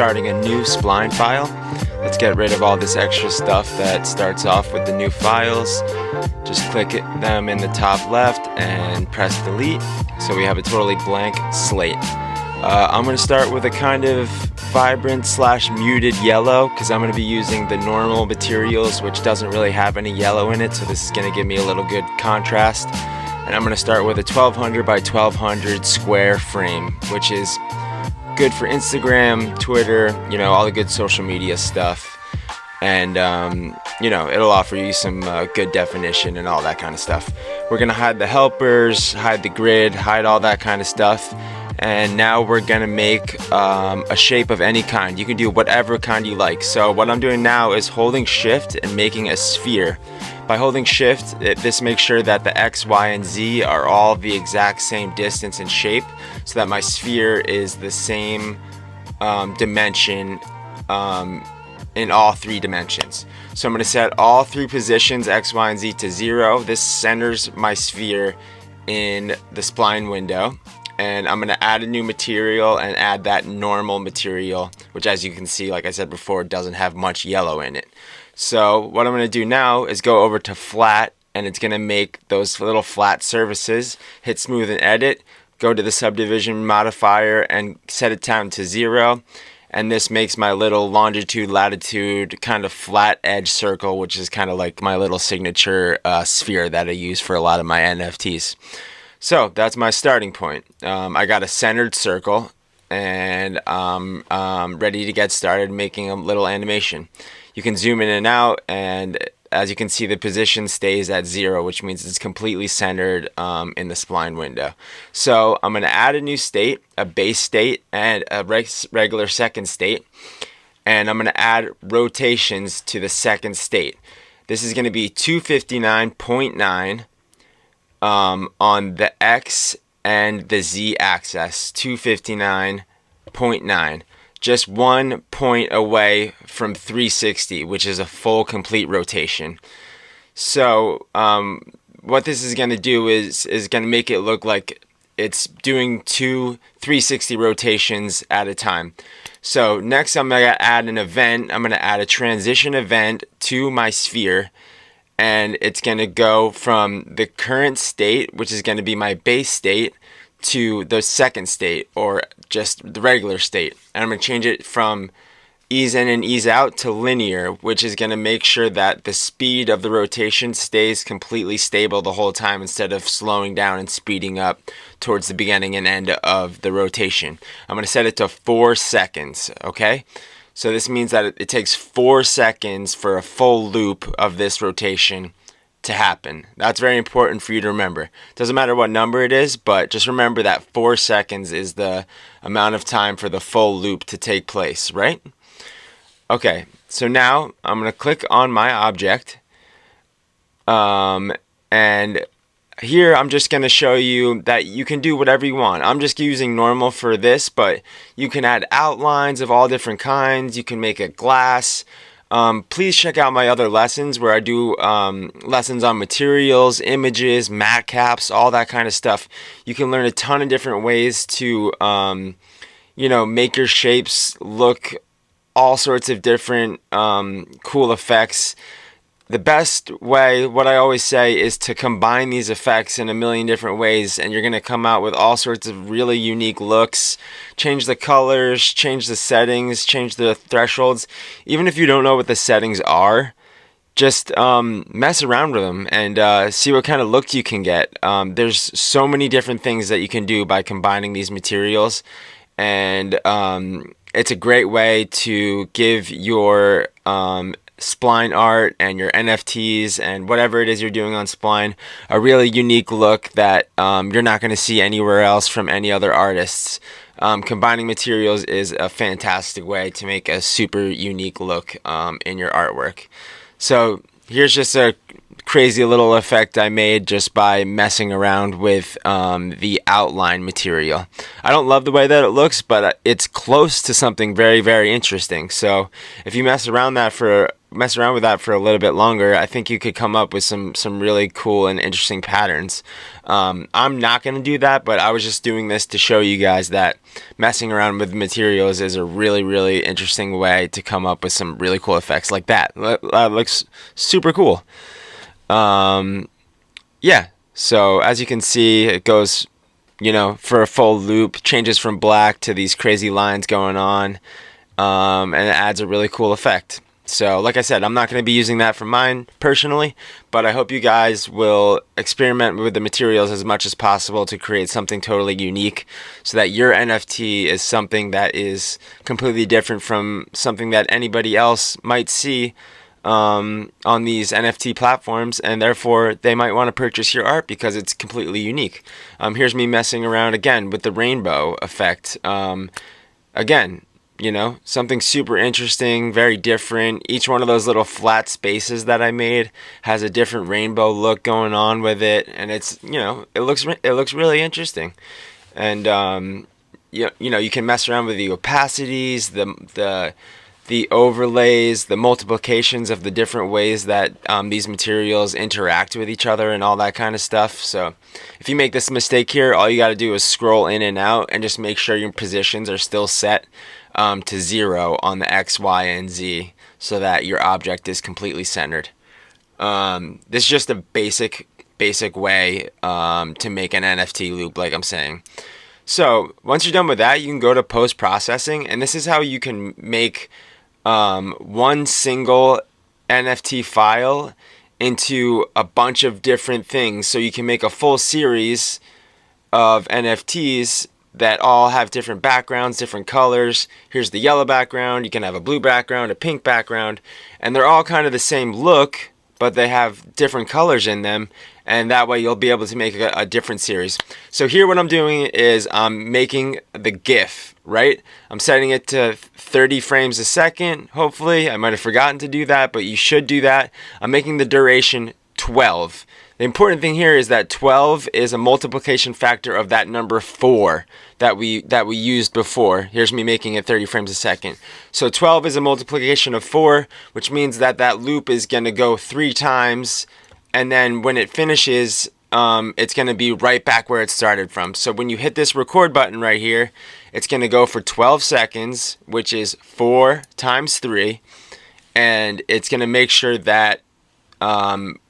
starting a new Spline file. Let's get rid of all this extra stuff that starts off with the new files. Just click them in the top left and press delete, so we have a totally blank slate. I'm going to start with a kind of vibrant / muted yellow because I'm going to be using the normal materials, which doesn't really have any yellow in it, so this is going to give me a little good contrast. And I'm going to start with a 1200 by 1200 square frame, which is good for Instagram, Twitter, all the good social media stuff. And it'll offer you some good definition and all that kind of stuff. We're going to hide the helpers, hide the grid, hide all that kind of stuff. And now we're going to make a shape of any kind. You can do whatever kind you like. So what I'm doing now is holding shift and making a sphere. By holding shift, this makes sure that the X, Y, and Z are all the exact same distance and shape, so that my sphere is the same dimension in all 3 dimensions. So I'm going to set all 3 positions, X, Y, and Z, to 0. This centers my sphere in the spline window. And I'm going to add a new material and add that normal material, which, as you can see, like I said before, doesn't have much yellow in it. So what I'm going to do now is go over to flat, and it's going to make those little flat surfaces. Hit smooth and edit, go to the subdivision modifier and set it down to 0. And this makes my little longitude, latitude kind of flat edge circle, which is kind of like my little signature sphere that I use for a lot of my NFTs. So that's my starting point. I got a centered circle, and I'm ready to get started making a little animation. You can zoom in and out, and as you can see, the position stays at 0, which means it's completely centered in the spline window. So I'm going to add a new state, a base state, and a regular second state. And I'm going to add rotations to the second state. This is going to be 259.9 on the X and the Z axis, 259.9. Just 1 point away from 360, which is a full complete rotation. So what this is going to do is going to make it look like it's doing 2 360 rotations at a time. So next I'm going to add an event. I'm going to add a transition event to my sphere, and it's going to go from the current state, which is going to be my base state, to the second state, or just the regular state. And I'm going to change it from ease in and ease out to linear, which is going to make sure that the speed of the rotation stays completely stable the whole time, instead of slowing down and speeding up towards the beginning and end of the rotation. I'm going to set it to 4 seconds, okay? So this means that it takes 4 seconds for a full loop of this rotation to happen. That's very important for you to remember. Doesn't matter what number it is, but just remember that 4 seconds is the amount of time for the full loop to take place, right? Okay, so now I'm going to click on my object, and here I'm just going to show you that you can do whatever you want. I'm just using normal for this, but you can add outlines of all different kinds. You can make a glass. Please check out my other lessons where I do lessons on materials, images, matte caps, all that kind of stuff. You can learn a ton of different ways to make your shapes look all sorts of different cool effects. The best way, what I always say, is to combine these effects in a million different ways, and you're going to come out with all sorts of really unique looks. Change the colors, change the settings, change the thresholds. Even if you don't know what the settings are, just mess around with them and see what kind of look you can get. There's so many different things that you can do by combining these materials, and it's a great way to give your Spline art and your NFTs and whatever it is you're doing on Spline a really unique look that you're not going to see anywhere else from any other artists. Combining materials is a fantastic way to make a super unique look in your artwork. So here's just a crazy little effect I made just by messing around with the outline material. I don't love the way that it looks, but it's close to something very, very interesting. So if you mess around that for mess around with that for a little bit longer, I think you could come up with some really cool and interesting patterns. I'm not going to do that, but I was just doing this to show you guys that messing around with materials is a really interesting way to come up with some really cool effects like that. That looks super cool. Yeah, so as you can see, it goes, you know, for a full loop, changes from black to these crazy lines going on, and it adds a really cool effect. So like I said, I'm not going to be using that for mine personally, but I hope you guys will experiment with the materials as much as possible to create something totally unique so that your NFT is something that is completely different from something that anybody else might see on these NFT platforms, and therefore they might want to purchase your art because it's completely unique. Here's me messing around again with the rainbow effect. Again, you know, something super interesting, very different. Each one of those little flat spaces that I made has a different rainbow look going on with it, and it's, you know, it looks really interesting. And you know, you can mess around with the opacities, the overlays, the multiplications of the different ways that these materials interact with each other and all that kind of stuff. So if you make this mistake here, all you got to do is scroll in and out and just make sure your positions are still set to 0 on the X, Y, and Z so that your object is completely centered. This is just a basic way to make an NFT loop, like I'm saying. So once you're done with that, you can go to post-processing, and this is how you can make one single NFT file into a bunch of different things. So you can make a full series of NFTs that all have different backgrounds, different colors. Here's the yellow background, you can have a blue background, a pink background, and they're all kind of the same look, but they have different colors in them, and that way you'll be able to make a different series. So here what I'm doing is I'm making the GIF, right? I'm setting it to 30 frames a second, hopefully. I might have forgotten to do that, but you should do that. I'm making the duration 12. The important thing here is that 12 is a multiplication factor of that number 4 that we used before. Here's me making it 30 frames a second. So 12 is a multiplication of 4, which means that that loop is going to go 3 times, and then when it finishes, it's going to be right back where it started from. So when you hit this record button right here, it's going to go for 12 seconds, which is 4 times 3, and it's going to make sure that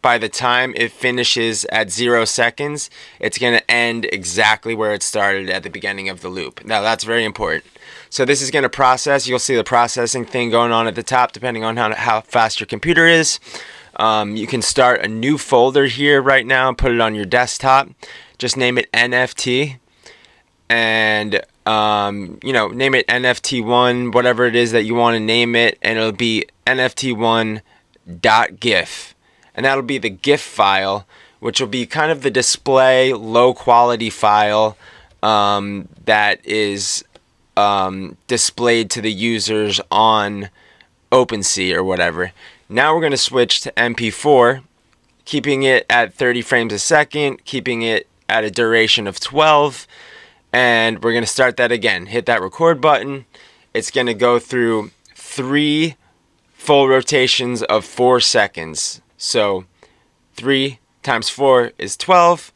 by the time it finishes at 0 seconds, it's going to end exactly where it started at the beginning of the loop. Now that's very important. So this is going to process. You'll see the processing thing going on at the top depending on how fast your computer is. You can start a new folder here right now and put it on your desktop. Just name it NFT, and you know, name it NFT1, whatever it is that you want to name it, and it'll be NFT1.gif. And that'll be the GIF file, which will be kind of the display low quality file that is displayed to the users on OpenSea or whatever. Now we're going to switch to MP4, keeping it at 30 frames a second, keeping it at a duration of 12, and we're going to start that again. Hit that record button. It's going to go through 3 full rotations of 4 seconds. So 3 times 4 is 12.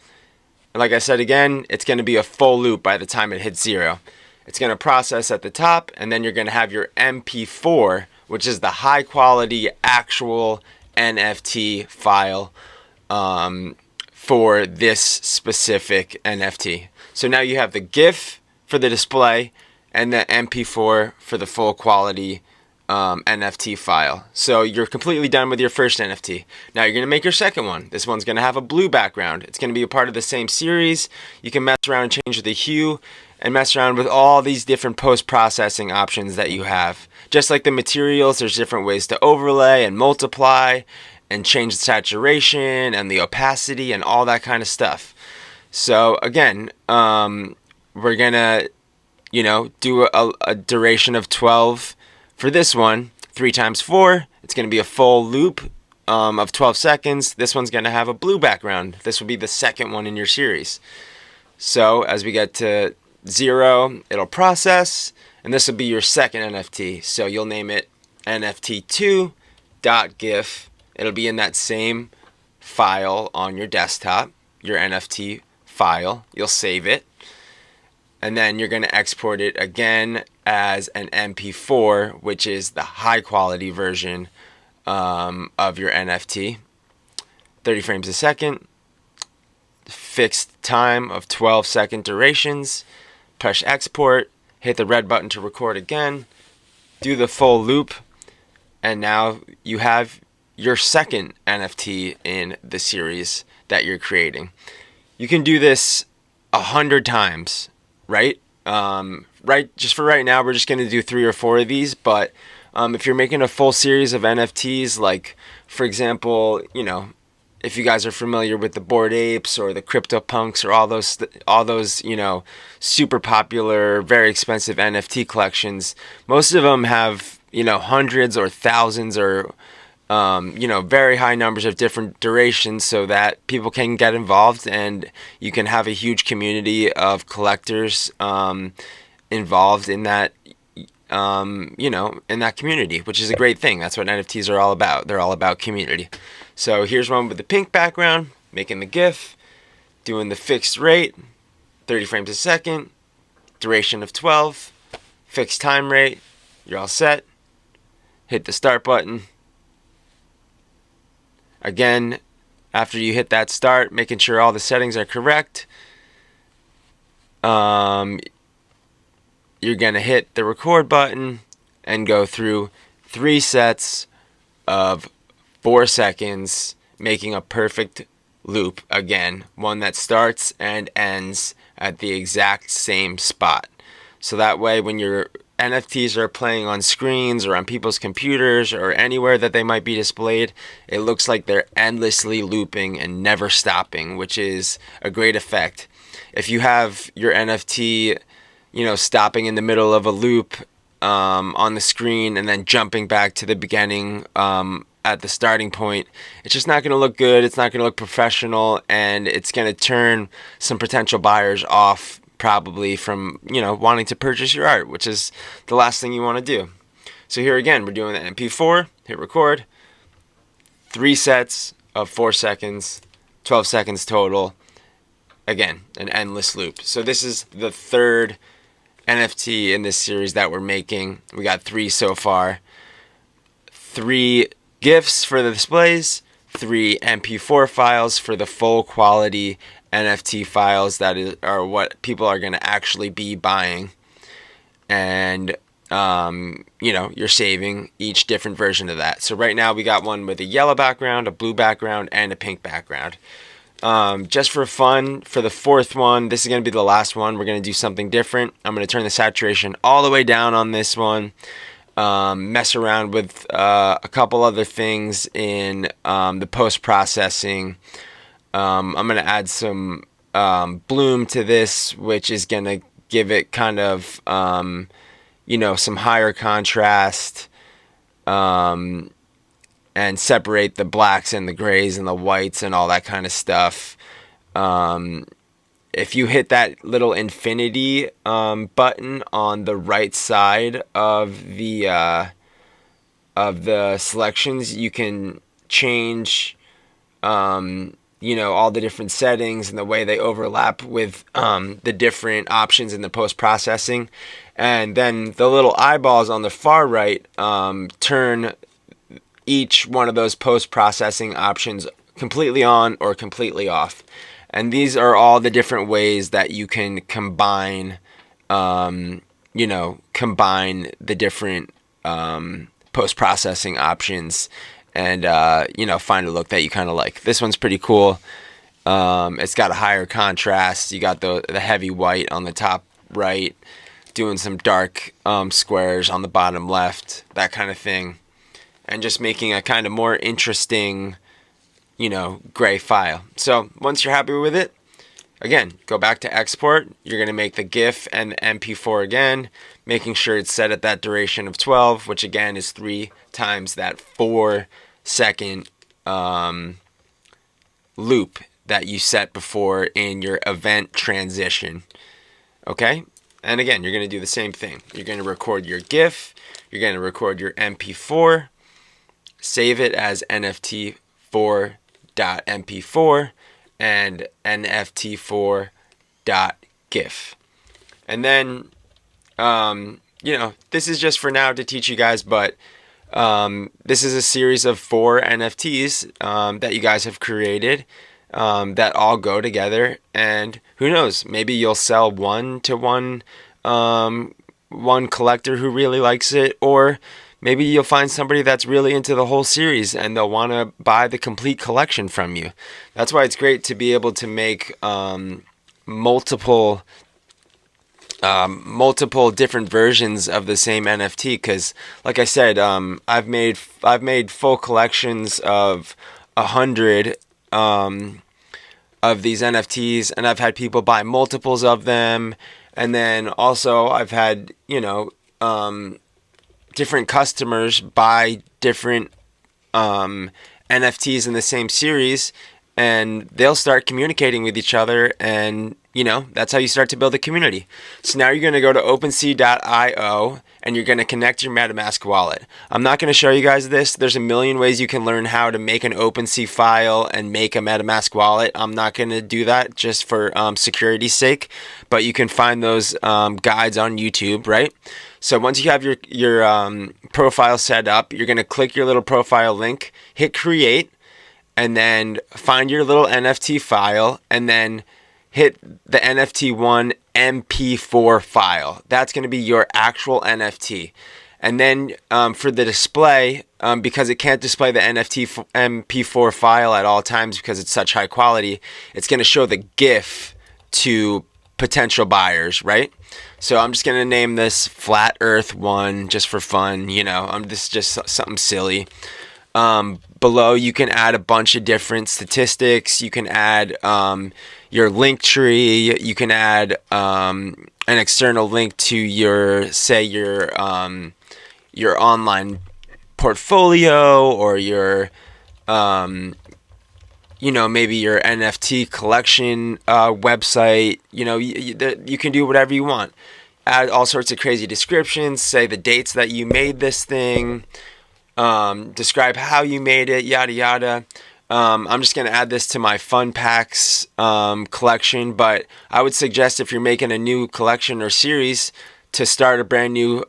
And like I said again, it's going to be a full loop by the time it hits 0. It's going to process at the top, and then you're going to have your MP4, which is the high quality actual NFT file for this specific NFT. So now you have the GIF for the display and the MP4 for the full quality NFT file. So you're completely done with your first NFT. Now you're going to make your second one. This one's going to have a blue background. It's going to be a part of the same series. You can mess around and change the hue and mess around with all these different post-processing options that you have. Just like the materials, there's different ways to overlay and multiply and change the saturation and the opacity and all that kind of stuff. So again, we're going to, you know, do a duration of 12 for this one. 3 times 4, it's going to be a full loop of 12 seconds. This one's going to have a blue background. This will be the second one in your series. So as we get to 0, it'll process, and this will be your second NFT. So you'll name it NFT2, .gif. It'll be in that same file on your desktop, your NFT file. You'll save it, and then you're going to export it again as an MP4, which is the high quality version of your NFT. 30 frames a second, fixed time of 12-second durations. Press export, hit the red button to record again, do the full loop, and now you have your second NFT in the series that you're creating. You can do this 100 times, right? Just for right now, we're just going to do 3 or 4 of these, but if you're making a full series of NFTs, like, for example, if you guys are familiar with the Bored Apes or the CryptoPunks or all those, super popular, very expensive NFT collections, most of them have, hundreds or thousands or, very high numbers of different durations, so that people can get involved and you can have a huge community of collectors involved in that, in that community, which is a great thing. That's what NFTs are all about. They're all about community. So here's one with the pink background, making the GIF, doing the fixed rate, 30 frames a second, duration of 12, fixed time rate. You're all set. Hit the start button. Again, after you hit that start, making sure all the settings are correct, you're going to hit the record button and go through 3 sets of 4 seconds, making a perfect loop again, one that starts and ends at the exact same spot. So that way, when your NFTs are playing on screens or on people's computers or anywhere that they might be displayed, it looks like they're endlessly looping and never stopping, which is a great effect. If you have your NFT, stopping in the middle of a loop on the screen and then jumping back to the beginning at the starting point, it's just not going to look good. It's not going to look professional, and it's going to turn some potential buyers off, probably, from wanting to purchase your art, which is the last thing you want to do. So here again, we're doing the MP4, hit record, 3 sets of 4 seconds, 12 seconds total. Again, an endless loop. So this is the 3rd NFT in this series that we're making. We got 3 so far. 3 GIFs for the displays, 3 MP4 files for the full quality NFT files that are what people are going to actually be buying. And, you're saving each different version of that. So right now we got one with a yellow background, a blue background, and a pink background. Just for fun, for the 4th one, this is going to be the last one. We're going to do something different. I'm going to turn the saturation all the way down on this one. Mess around with a couple other things in the post-processing. I'm going to add some bloom to this, which is going to give it kind of, some higher contrast, and separate the blacks and the grays and the whites and all that kind of stuff. If you hit that little infinity button on the right side of the selections, you can change all the different settings and the way they overlap with the different options in the post-processing. And then the little eyeballs on the far right turn each one of those post-processing options completely on or completely off. And these are all the different ways that you can combine the different post-processing options and, find a look that you kind of like. This one's pretty cool. It's got a higher contrast. You got the heavy white on the top right, doing some dark squares on the bottom left, that kind of thing. And just making a kind of more interesting, gray file. So once you're happy with it, again, go back to export. You're going to make the GIF and the MP4 again, making sure it's set at that duration of 12, which again is 3 times that 4-second loop that you set before in your event transition. Okay? And again, you're going to do the same thing. You're going to record your GIF. You're going to record your MP4. save it as NFT4.mp4 and NFT4.gif. And then, this is just for now to teach you guys, but this is a series of 4 NFTs that you guys have created that all go together. And who knows, maybe you'll sell one to one collector who really likes it, or maybe you'll find somebody that's really into the whole series and they'll want to buy the complete collection from you. That's why it's great to be able to make multiple different versions of the same NFT, because like I said, I've made full collections of 100 of these NFTs, and I've had people buy multiples of them. And then also I've had different customers buy different NFTs in the same series, and they'll start communicating with each other, and that's how you start to build a community. So now you're going to go to OPENSEA.io and you're going to connect your MetaMask wallet. I'm not going to show you guys this. There's a million ways you can learn how to make an OpenSea file and make a MetaMask wallet. I'm not going to do that just for security's sake, but you can find those guides on YouTube, right? So once you have your profile set up, you're going to click your little profile link, hit create, and then find your little NFT file, and then hit the NFT1 MP4 file. That's going to be your actual NFT. And then for the display, because it can't display the NFT MP4 file at all times because it's such high quality, it's going to show the GIF to potential buyers, right? So I'm just going to name this Flat Earth 1 just for fun. This is just something silly. Below, you can add a bunch of different statistics. You can add your link tree. You can add an external link to your online portfolio, or your maybe your NFT collection website. You can do whatever you want. Add all sorts of crazy descriptions. Say the dates that you made this thing. Describe how you made it, yada yada. I'm just going to add this to my fun packs collection, but I would suggest, if you're making a new collection or series, to start a brand new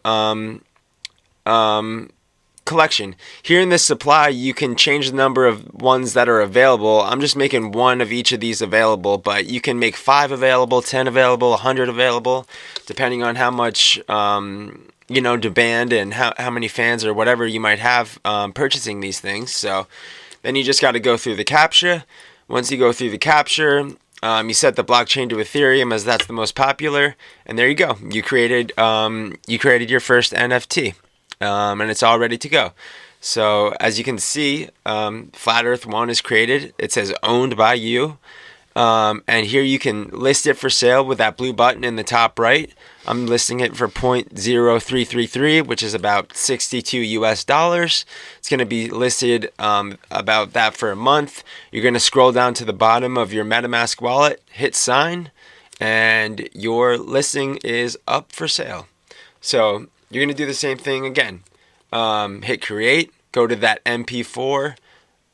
collection. Here in this supply, you can change the number of ones that are available. I'm just making one of each of these available, but you can make 5 available, 10 available, 100 available, depending on how much demand and how many fans or whatever you might have purchasing these things. So then you just got to go through the CAPTCHA. Once you go through the CAPTCHA, you set the blockchain to Ethereum, as that's the most popular, and there you go. You created your first NFT, and it's all ready to go. So as you can see, Flat Earth 1 is created. It says owned by you. And here you can list it for sale with that blue button in the top right. I'm listing it for 0.0333, which is about $62 US. It's going to be listed about that for a month. You're going to scroll down to the bottom of your MetaMask wallet, hit sign, and your listing is up for sale. So you're going to do the same thing again. Hit create, go to that MP4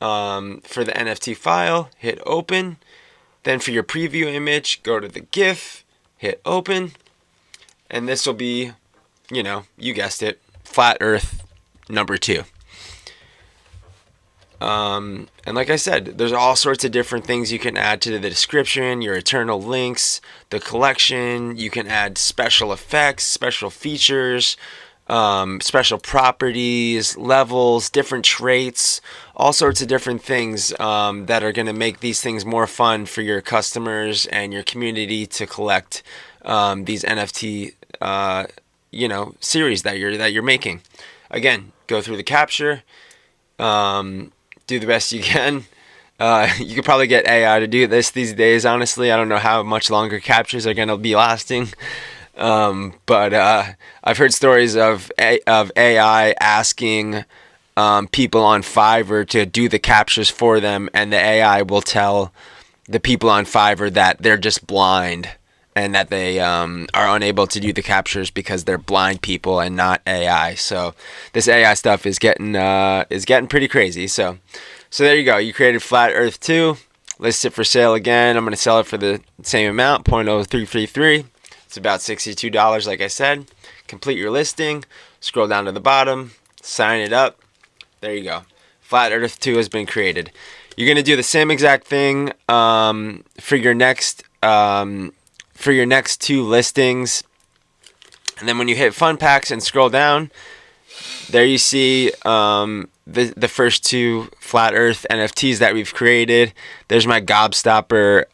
for the NFT file, hit open. Then for your preview image, go to the GIF, hit open, and this will be, you guessed it, Flat Earth number 2. And like I said, there's all sorts of different things you can add to the description, your eternal links, the collection. You can add special effects, special features, special properties, levels, different traits, all sorts of different things that are going to make these things more fun for your customers and your community to collect these NFT series that you're making. Again, go through the CAPTCHA, do the best you can. You could probably get AI to do this these days. Honestly, I don't know how much longer CAPTCHAs are going to be lasting. But I've heard stories of AI asking people on Fiverr to do the CAPTCHAs for them, and the AI will tell the people on Fiverr that they're just blind and that they are unable to do the captures because they're blind people and not AI. So this AI stuff is getting pretty crazy. So there you go. You created Flat Earth 2. List it for sale again. I'm going to sell it for the same amount, 0.0333. It's about $62, like I said. Complete your listing. Scroll down to the bottom. Sign it up. There you go. Flat Earth 2 has been created. You're going to do the same exact thing for your next 2 listings. And then when you hit Fun Packs and scroll down, there you see the first 2 Flat Earth NFTs that we've created. There's my Gobstopper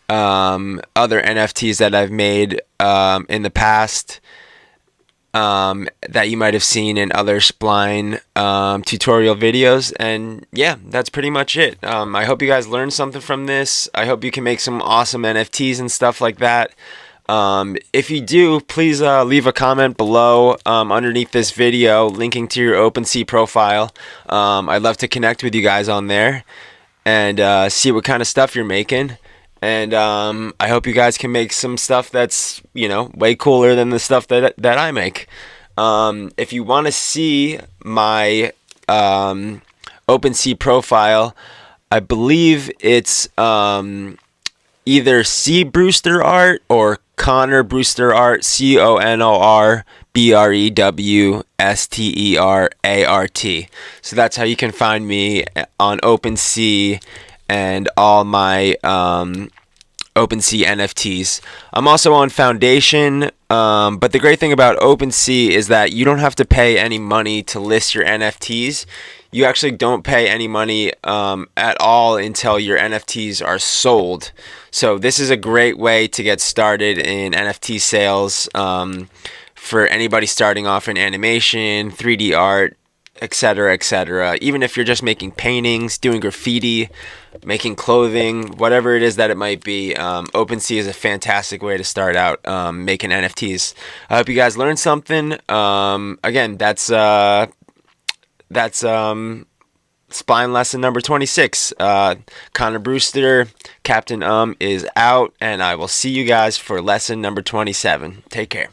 other NFTs that I've made in the past that you might have seen in other Spline tutorial videos. And yeah, that's pretty much it. I hope you guys learned something from this. I hope you can make some awesome NFTs and stuff like that. If you do, please leave a comment below underneath this video linking to your OpenSea profile. I'd love to connect with you guys on there and see what kind of stuff you're making. And I hope you guys can make some stuff that's, way cooler than the stuff that I make. If you want to see my OpenSea profile, I believe it's either CBrewsterART or Conor BrewsterART, CONORBREWSTERART. So that's how you can find me on OpenSea and all my OpenSea NFTs. I'm also on Foundation, but the great thing about OpenSea is that you don't have to pay any money to list your NFTs. You actually don't pay any money at all until your NFTs are sold. So this is a great way to get started in NFT sales for anybody starting off in animation, 3D art, etc., etc. Even if you're just making paintings, doing graffiti, making clothing, whatever it is that it might be, OpenSea is a fantastic way to start out making NFTs. I hope you guys learned something. Again, that's Spline lesson number 26. Conor Brewster, Captain is out, and I will see you guys for lesson number 27. Take care.